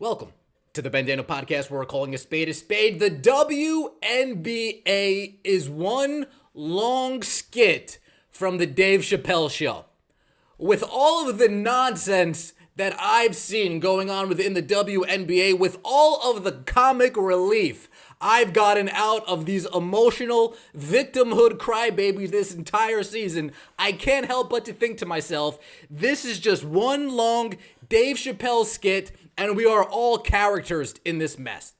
Welcome to the Bandana Podcast, where we're calling a spade a spade. The WNBA is one long skit from the Dave Chappelle Show. With all of the nonsense that I've seen going on within the WNBA, with all of the comic relief I've gotten out of these emotional victimhood crybabies this entire season, I can't help but to think to myself, this is just one long Dave Chappelle skit, and we are all characters in this mess.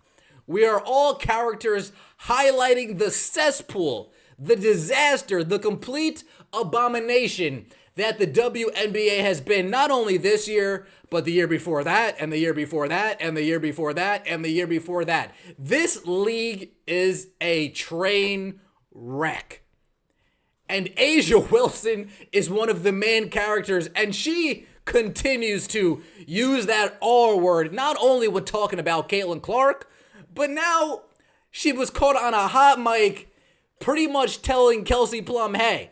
We are all characters highlighting the cesspool, the disaster, the complete abomination that the WNBA has been, not only this year, but the year before that, and the year before that, and the year before that, and the year before that. This league is a train wreck. And A'ja Wilson is one of the main characters, and she continues to use that R word, not only when talking about Caitlin Clark, but now she was caught on a hot mic pretty much telling Kelsey Plum, hey,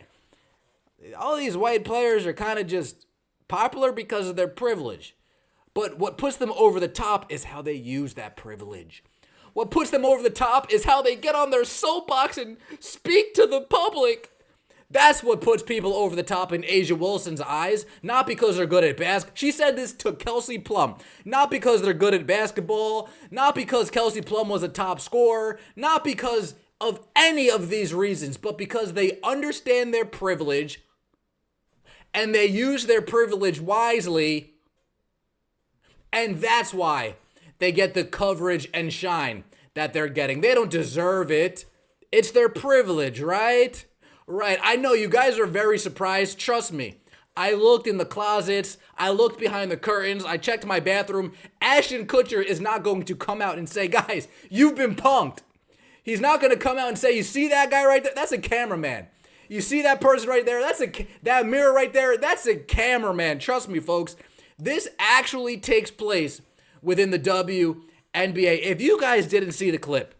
all these white players are kind of just popular because of their privilege. But what puts them over the top is how they use that privilege. What puts them over the top is how they get on their soapbox and speak to the public. That's what puts people over the top in A'ja Wilson's eyes, not because they're good at basketball. She said this to Kelsey Plum, not because they're good at basketball, not because Kelsey Plum was a top scorer, not because of any of these reasons, but because they understand their privilege and they use their privilege wisely, and that's why they get the coverage and shine that they're getting. They don't deserve it. It's their privilege, right? Right, I know you guys are very surprised. Trust me. I looked in the closets. I looked behind the curtains. I checked my bathroom. Ashton Kutcher is not going to come out and say, guys, you've been punked. He's not going to come out and say, you see that guy right there? That's a cameraman. You see that person right there? That mirror right there? That's a cameraman. Trust me, folks. This actually takes place within the WNBA. If you guys didn't see the clip,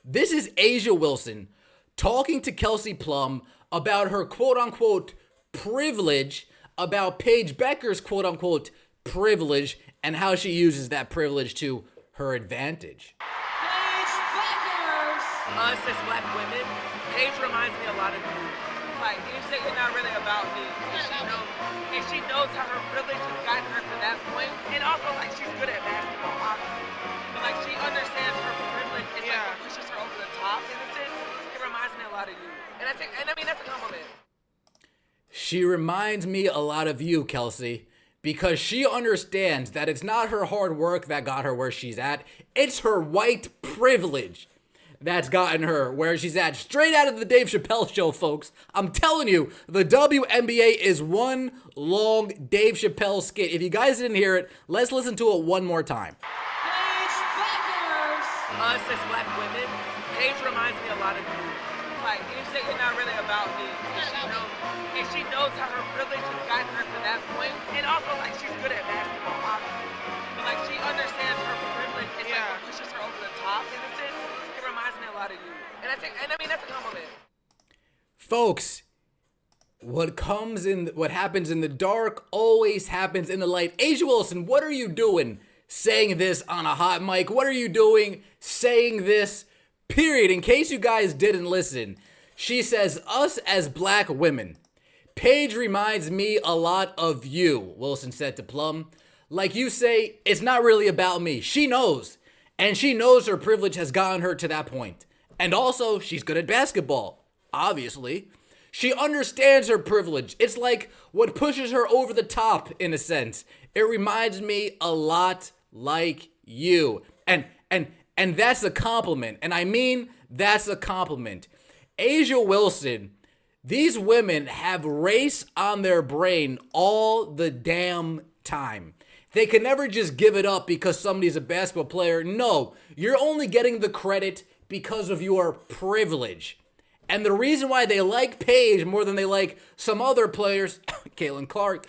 this is A'ja Wilson talking to Kelsey Plum about her quote-unquote privilege, about Paige Becker's quote-unquote privilege, and how she uses that privilege to her advantage. Paige Beckers! Us as black women, Paige reminds me a lot of you. Like, you say you're not really about me. And she knows how her privilege has gotten her to that point. And also, like, she's good at basketball, obviously. But, like, she understands her privilege and, like, pushes her over the top, in a sense. It reminds me a lot of you. And I mean, that's a compliment. She reminds me a lot of you, Kelsey, because she understands that it's not her hard work that got her where she's at. It's her white privilege that's gotten her where she's at. Straight out of the Dave Chappelle Show, folks. I'm telling you, the WNBA is one long Dave Chappelle skit. If you guys didn't hear it, let's listen to it one more time. Paige Beckers! Us as black women, Paige reminds me a lot of you. Like, you say you're not really about me. And she knows how her privilege has gotten her to that point. And also, like, she's good at basketball, obviously. But, like, she understands her privilege and, like, pushes her over the top, in a sense. It reminds me a lot of you. And I mean, that's a compliment. Folks, what happens in the dark always happens in the light. A'ja Wilson, what are you doing saying this on a hot mic? What are you doing saying this? Period. In case you guys didn't listen, she says, us as black women. Paige reminds me a lot of you, Wilson said to Plum. Like you say, it's not really about me. She knows. And she knows her privilege has gotten her to that point. And also, she's good at basketball, obviously. She understands her privilege. It's like what pushes her over the top, in a sense. It reminds me a lot like you. And that's a compliment. And I mean, that's a compliment. A'ja Wilson, these women have race on their brain all the damn time. They can never just give it up because somebody's a basketball player. No, you're only getting the credit because of your privilege. And the reason why they like Paige more than they like some other players, Caitlin Clark,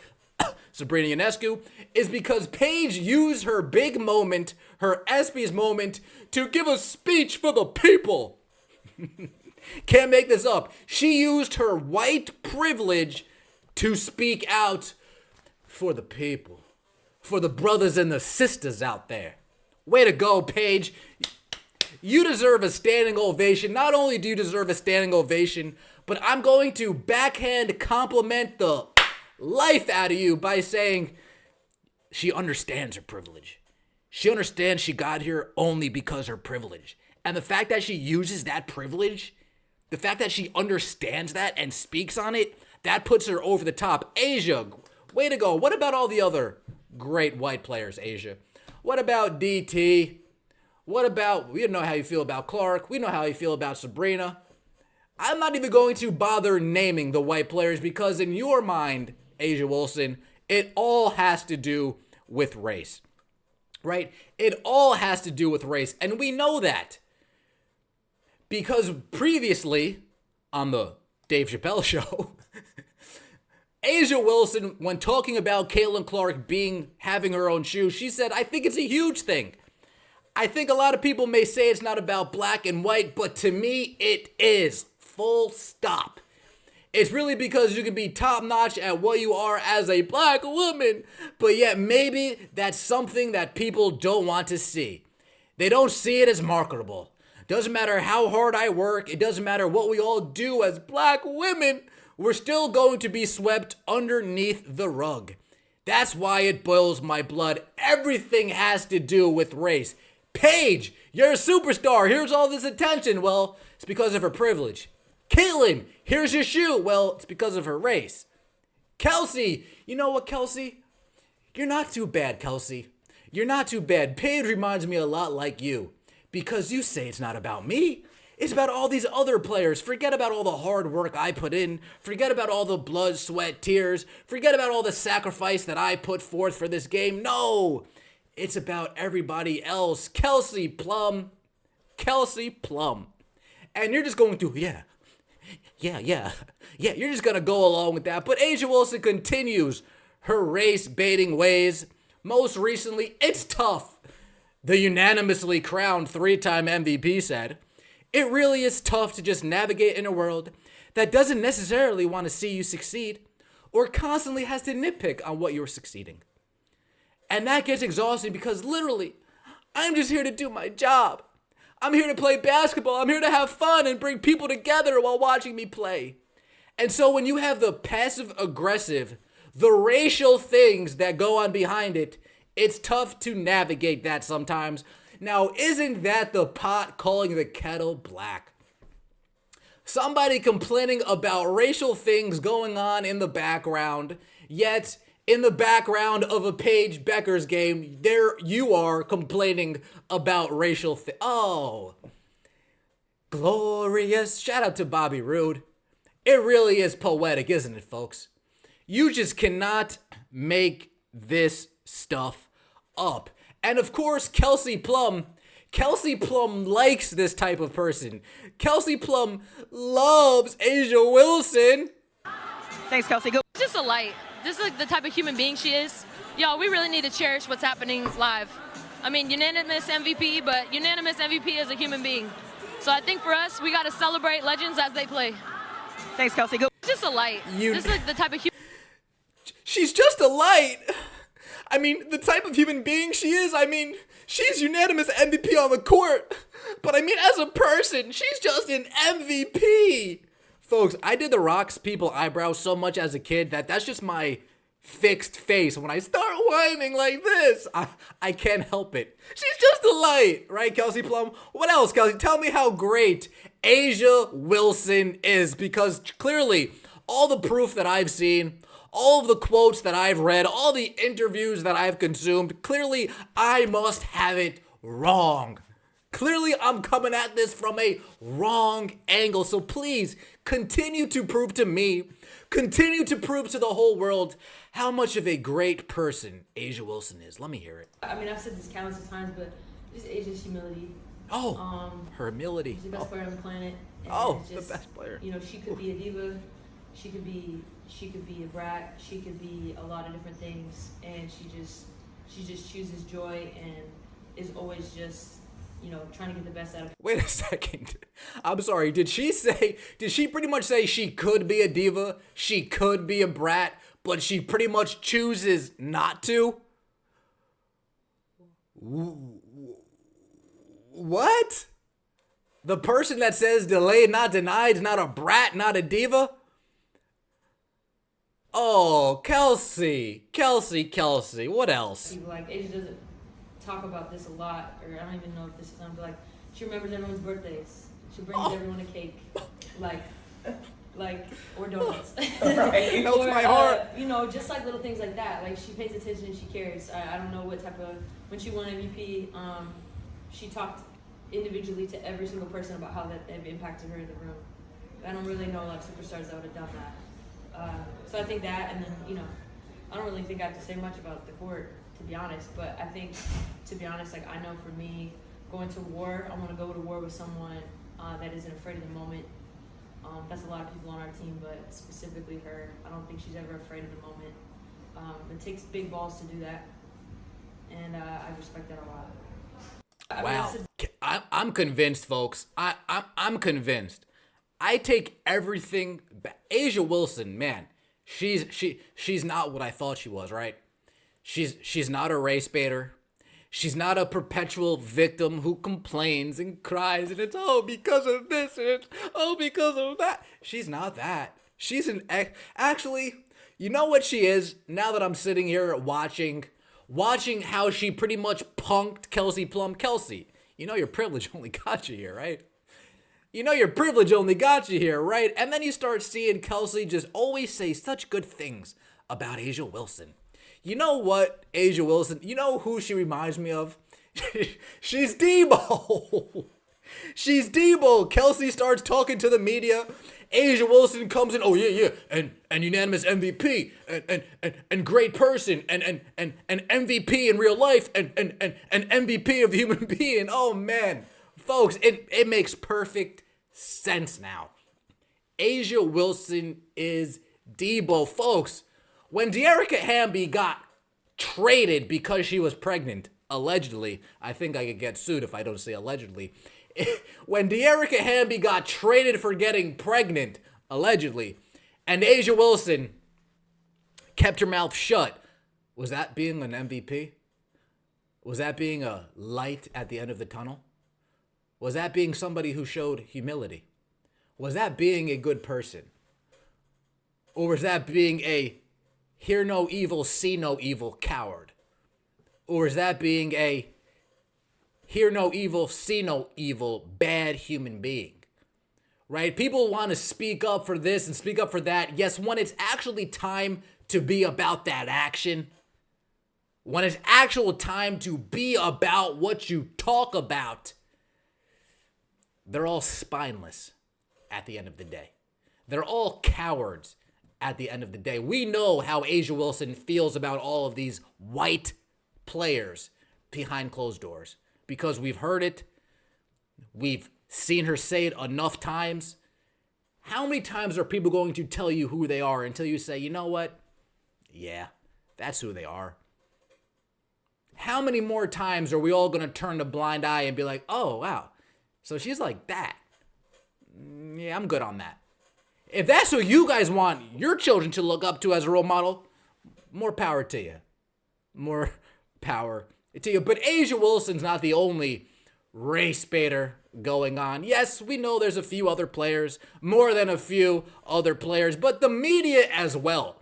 Sabrina Ionescu, is because Paige used her big moment, her ESPYs moment, to give a speech for the people. Can't make this up. She used her white privilege to speak out for the people. for the brothers and the sisters out there. Way to go, Paige. You deserve a standing ovation. Not only do you deserve a standing ovation, but I'm going to backhand compliment the life out of you by saying she understands her privilege. She understands she got here only because her privilege. And the fact that she uses that privilege, the fact that she understands that and speaks on it, that puts her over the top. Asia, way to go. What about all the other great white players, Asia? What about DT? What about, we know how you feel about Clark. We know how you feel about Sabrina. I'm not even going to bother naming the white players because in your mind, Asia Wilson, it all has to do with race, right? It all has to do with race. And we know that because previously on the Dave Chappelle show, Asia Wilson, when talking about Caitlin Clark having her own shoe, she said, I think it's a huge thing. I think a lot of people may say it's not about black and white, but to me, it is. Full stop. It's really because you can be top-notch at what you are as a black woman, but yet maybe that's something that people don't want to see. They don't see it as marketable. Doesn't matter how hard I work. It doesn't matter what we all do as black women. We're still going to be swept underneath the rug. That's why it boils my blood. Everything has to do with race. Paige, you're a superstar. Here's all this attention. Well, it's because of her privilege. Caitlin, here's your shoe. Well, it's because of her race. Kelsey, you know what, Kelsey? You're not too bad, Kelsey. You're not too bad. Paige reminds me a lot like you because you say it's not about me. It's about all these other players. Forget about all the hard work I put in. Forget about all the blood, sweat, tears. Forget about all the sacrifice that I put forth for this game. No, it's about everybody else. Kelsey Plum. Kelsey Plum. And you're just going to, yeah, you're just going to go along with that. But Asia Wilson continues her race-baiting ways. Most recently, it's tough. The unanimously crowned 3-time MVP said, it really is tough to just navigate in a world that doesn't necessarily want to see you succeed or constantly has to nitpick on what you're succeeding. And that gets exhausting because literally, I'm just here to do my job. I'm here to play basketball. I'm here to have fun and bring people together while watching me play. And so when you have the passive aggressive, the racial things that go on behind it, it's tough to navigate that sometimes. Now, isn't that the pot calling the kettle black? Somebody complaining about racial things going on in the background, yet in the background of a Paige Beckers game, there you are complaining about racial things. Oh, glorious. Shout out to Bobby Roode. It really is poetic, isn't it, folks? You just cannot make this stuff up. And of course, Kelsey Plum likes this type of person. Kelsey Plum loves Asia Wilson. Thanks, Kelsey. Go. Just a light. Just like the type of human being she is. Y'all, we really need to cherish what's happening live. I mean, unanimous MVP, but unanimous MVP as a human being. So I think for us, we got to celebrate legends as they play. Thanks, Kelsey. Go. Just a light. Just like the type of She's just a light. I mean, the type of human being she is, I mean, she's unanimous MVP on the court. But I mean, as a person, she's just an MVP. Folks, I did the Rocks people eyebrows so much as a kid that that's just my fixed face. When I start whining like this, I can't help it. She's just a light, right, Kelsey Plum? What else, Kelsey? Tell me how great Asia Wilson is, because clearly all the proof that I've seen, all of the quotes that I've read, all the interviews that I've consumed, clearly I must have it wrong. Clearly I'm coming at this from a wrong angle. So please continue to prove to me, continue to prove to the whole world how much of a great person Asia Wilson is. Let me hear it. I mean, I've said this countless of times, but just Asia's humility. Oh, her humility. She's the best player on the planet. And Oh, just, the best player. You know, she could be a diva. She could be a brat. She could be a lot of different things, and she just chooses joy and is always just, you know, trying to get the best out of. Wait a second. I'm sorry. Did she pretty much say she could be a diva? She could be a brat, but she pretty much chooses not to? What? The person that says delayed, not denied, not a brat, not a diva? Oh, Kelsey. What else? People like Asia doesn't talk about this a lot, or I don't even know if this is on, but like she remembers everyone's birthdays. She brings everyone a cake, like or donuts. Right, melts or, my heart. Just like little things like that. Like she pays attention, she cares. I don't know what type of when she won MVP. She talked individually to every single person about how that they've impacted her in the room. I don't really know a lot of superstars that would have done that. So I think that, and then I don't really think I have to say much about the court, to be honest. But I think, to be honest, like I know for me, going to war, I want to go to war with someone that isn't afraid of the moment. That's a lot of people on our team, but specifically her. I don't think she's ever afraid of the moment. It takes big balls to do that, and I respect that a lot. Wow, I'm convinced, folks. I'm convinced. I take everything back. Asia Wilson, man, she's not what I thought she was, right? She's not a race baiter. She's not a perpetual victim who complains and cries and it's because of this and it's because of that. She's not that. She's actually, you know what she is? Now that I'm sitting here watching how she pretty much punked Kelsey Plum. Kelsey, your privilege only got you here, right? Your privilege only got you here, right? And then you start seeing Kelsey just always say such good things about Asia Wilson. You know what, Asia Wilson? You know who she reminds me of? She's Debo. She's Debo. Kelsey starts talking to the media. Asia Wilson comes in, and unanimous MVP, and great person, and MVP in real life, and MVP of the human being. Oh, man. Folks, it makes perfect sense now. Asia Wilson is Debo. Folks, when De'Arica Hamby got traded because she was pregnant, allegedly, I think I could get sued if I don't say allegedly. When De'Arica Hamby got traded for getting pregnant, allegedly, and Asia Wilson kept her mouth shut, was that being an MVP? Was that being a light at the end of the tunnel? Was that being somebody who showed humility? Was that being a good person? Or was that being a hear no evil, see no evil coward? Or is that being a hear no evil, see no evil, bad human being? Right? People want to speak up for this and speak up for that. Yes, when it's actually time to be about that action, when it's actual time to be about what you talk about, they're all spineless at the end of the day. They're all cowards at the end of the day. We know how Asia Wilson feels about all of these white players behind closed doors because we've heard it. We've seen her say it enough times. How many times are people going to tell you who they are until you say, you know what? Yeah, that's who they are. How many more times are we all going to turn a blind eye and be like, oh, wow, so she's like that? Yeah, I'm good on that. If that's who you guys want your children to look up to as a role model, more power to you. More power to you. But Asia Wilson's not the only race baiter going on. Yes, we know there's a few other players, more than a few other players, but the media as well.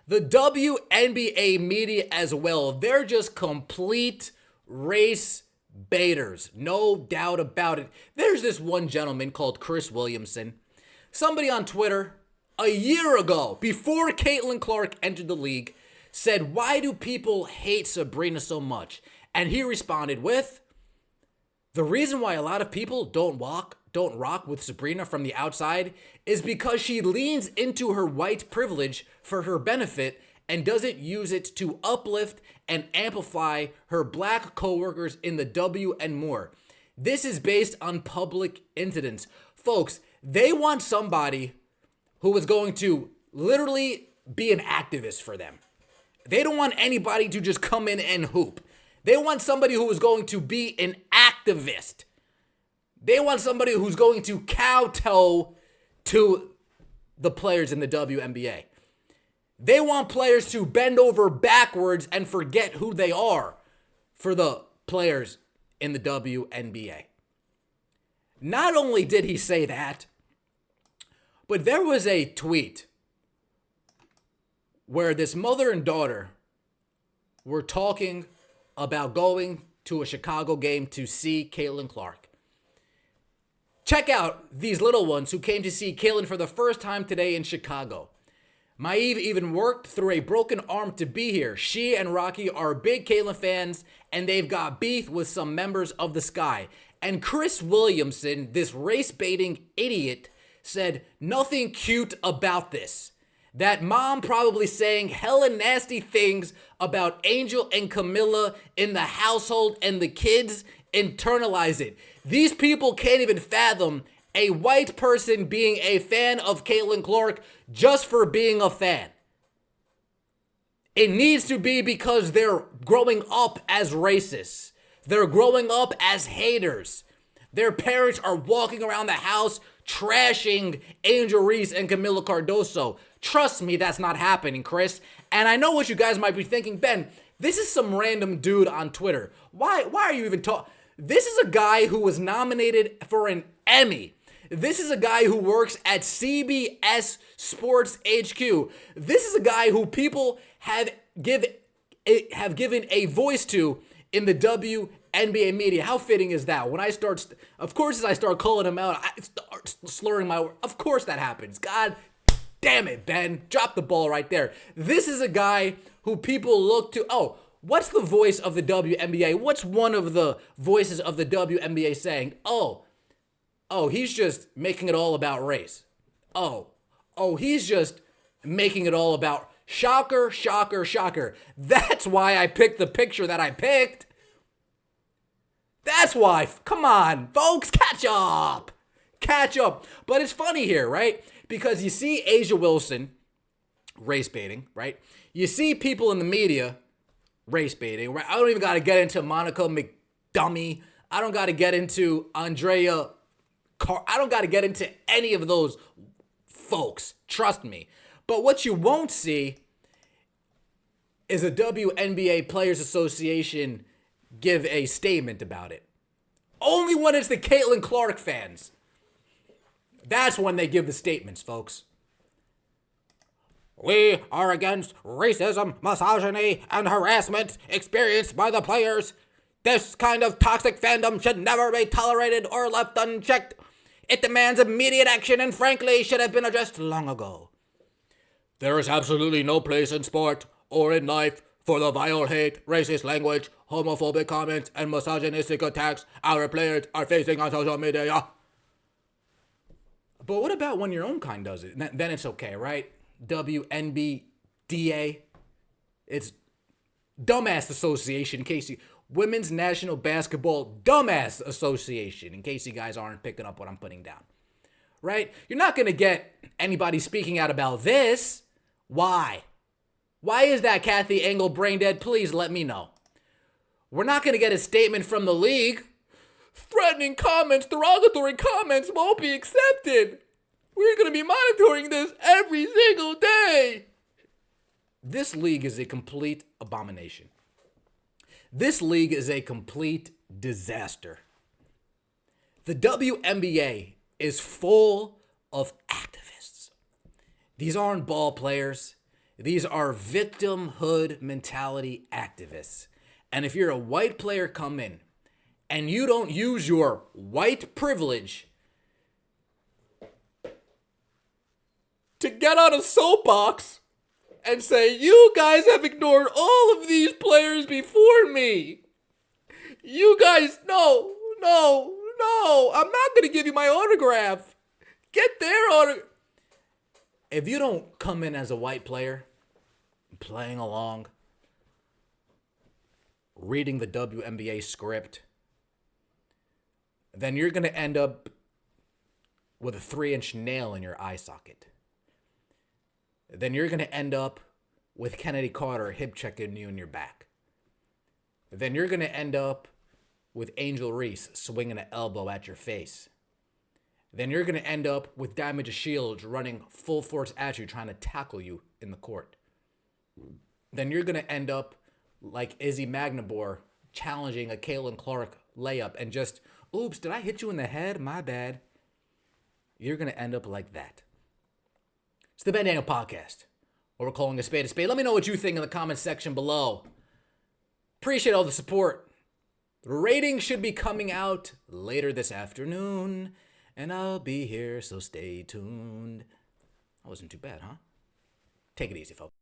The WNBA media as well. They're just complete race baiters. No doubt about it. There's this one gentleman called Chris Williamson. Somebody on Twitter a year ago, before Caitlin Clark entered the league, said, why do people hate Sabrina so much? And he responded with, the reason why a lot of people don't rock with Sabrina from the outside is because she leans into her white privilege for her benefit and doesn't use it to uplift and amplify her black coworkers in the W and more. This is based on public incidents. Folks, they want somebody who is going to literally be an activist for them. They don't want anybody to just come in and hoop. They want somebody who is going to be an activist. They want somebody who's going to kowtow to the players in the WNBA. They want players to bend over backwards and forget who they are for the players in the WNBA. Not only did he say that, but there was a tweet where this mother and daughter were talking about going to a Chicago game to see Caitlin Clark. Check out these little ones who came to see Caitlin for the first time today in Chicago. Maeve even worked through a broken arm to be here. She and Rocky are big Caitlin fans, and they've got beef with some members of the Sky. And Chris Williamson, this race-baiting idiot, said nothing cute about this. That mom probably saying hella nasty things about Angel and Camilla in the household, and the kids internalize it. These people can't even fathom a white person being a fan of Caitlin Clark just for being a fan. It needs to be because they're growing up as racists. They're growing up as haters. Their parents are walking around the house trashing Angel Reese and Camila Cardoso. Trust me, that's not happening, Chris. And I know what you guys might be thinking, Ben, this is some random dude on Twitter. Why are you even talking? This is a guy who was nominated for an Emmy. This is a guy who works at CBS Sports HQ. This is a guy who people have given a voice to in the WNBA media. How fitting is that? When I start, of course, as I start calling him out, I start slurring my word. Of course that happens. God damn it, Ben. Drop the ball right there. This is a guy who people look to. Oh, what's the voice of the WNBA? What's one of the voices of the WNBA saying? Oh, he's just making it all about race. Oh, he's just making it all about shocker, shocker, shocker. That's why I picked the picture that I picked. That's why. Come on, folks, catch up. Catch up. But it's funny here, right? Because you see Asia Wilson race baiting, right? You see people in the media race baiting, right? I don't even got to get into Monica McDummy. I don't got to get into Andrea I don't got to get into any of those folks. Trust me. But what you won't see is a WNBA Players Association give a statement about it. Only when it's the Caitlin Clark fans. That's when they give the statements, folks. We are against racism, misogyny, and harassment experienced by the players. This kind of toxic fandom should never be tolerated or left unchecked. It demands immediate action and frankly should have been addressed long ago. There is absolutely no place in sport or in life for the vile hate, racist language, homophobic comments, and misogynistic attacks our players are facing on social media. But what about when your own kind does it? Then it's okay, right? WNBA. It's Dumbass Association, in case you... Women's National Basketball Dumbass Association, in case you guys aren't picking up what I'm putting down. Right? You're not going to get anybody speaking out about this. Why? Why is that, Kathy Engel, brain dead? Please let me know. We're not going to get a statement from the league. Threatening comments, derogatory comments won't be accepted. We're going to be monitoring this every single day. This league is a complete abomination. This league is a complete disaster. The WNBA is full of activists. These aren't ball players. These are victimhood mentality activists. And if you're a white player come in and you don't use your white privilege to get on a soapbox and say, you guys have ignored all of these players before me. You guys, no, I'm not going to give you my autograph. Get their autograph. If you don't come in as a white player, playing along, reading the WNBA script, then you're going to end up with a 3-inch nail in your eye socket. Then you're going to end up with Kennedy Carter hip checking you in your back. Then you're going to end up with Angel Reese swinging an elbow at your face. Then you're going to end up with Damage Shields running full force at you, trying to tackle you in the court. Then you're going to end up like Izzy Magnabor challenging a Caitlin Clark layup and just, oops, did I hit you in the head? My bad. You're going to end up like that. It's the Ben Daniel Podcast, where we're calling a spade a spade. Let me know what you think in the comments section below. Appreciate all the support. The rating should be coming out later this afternoon, and I'll be here, so stay tuned. That wasn't too bad, huh? Take it easy, folks.